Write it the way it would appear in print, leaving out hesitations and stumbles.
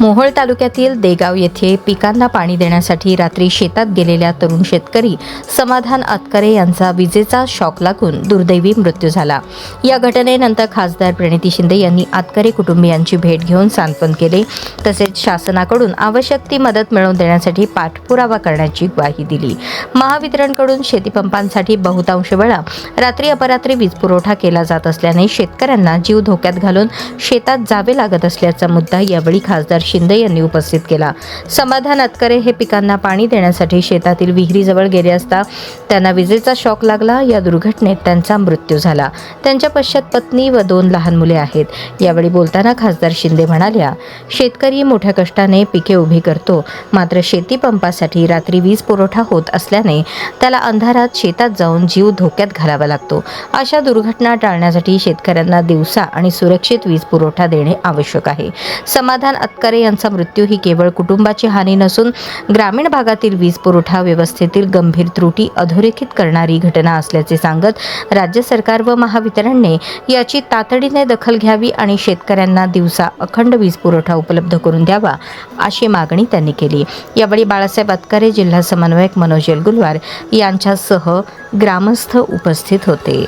मोहोळ तालुक्यातील देगाव येथे पिकांना पाणी देण्यासाठी रात्री शेतात गेलेल्या तरुण शेतकरी समाधान अतकरे यांचा विजेचा शॉक लागून दुर्दैवी मृत्यू झाला। या घटनेनंतर खासदार प्रणिती शिंदे यांनी अतकरे कुटुंबियांची भेट घेऊन सांत्वन केले, तसेच शासनाकडून आवश्यक ती मदत मिळवून देण्यासाठी पाठपुरावा करण्याची ग्वाही दिली। महावितरणकडून शेतीपंपांसाठी बहुतांश वेळा रात्री अपरात्री वीज पुरवठा केला जात असल्याने शेतकऱ्यांना जीव धोक्यात घालून शेतात जावे लागत असल्याचा मुद्दा यावेळी खासदार शिंदे यांनी उपस्थित केला। समाधान अतकरे हे पिकांना पाणी देण्यासाठी शेतातील विहिरीजवळ गेले असता त्यांना विजेचा शॉक लागला। या दुर्घटनेत त्यांचा मृत्यू झाला। त्यांच्या पश्चात पत्नी व 2 लहान मुले आहेत। यावेळी बोलताना खासदार शिंदे म्हणाल्या, शेतकरी मोठ्या कष्टाने पिके उभी करतो, मात्र शेती पंपासाठी रात्री वीज पुरवठा होत असल्याने त्याला अंधारात शेतात जाऊन जीव धोक्यात घालावा लागतो। अशा दुर्घटना टाळण्यासाठी शेतकऱ्यांना दिवसा आणि सुरक्षित वीज पुरवठा देणे आवश्यक आहे। समाधान अतकरे यांचा मृत्यू ही केवळ कुटुंबाची हानी नसून ग्रामीण भागातील वीज पुरवठा व्यवस्थेतील गंभीर त्रुटी अधोरेखित करणारी घटना असल्याचे सांगत राज्य सरकार व महावितरणने याची तातडीने दखल घ्यावी आणि शेतकऱ्यांना दिवसा अखंड वीज पुरवठा उपलब्ध करून द्यावा अशी मागणी त्यांनी केली। यावेळी बाळासाहेब अतकरे, जिल्हा समन्वयक मनोज येलगुलवार यांच्यासह ग्रामस्थ उपस्थित होते।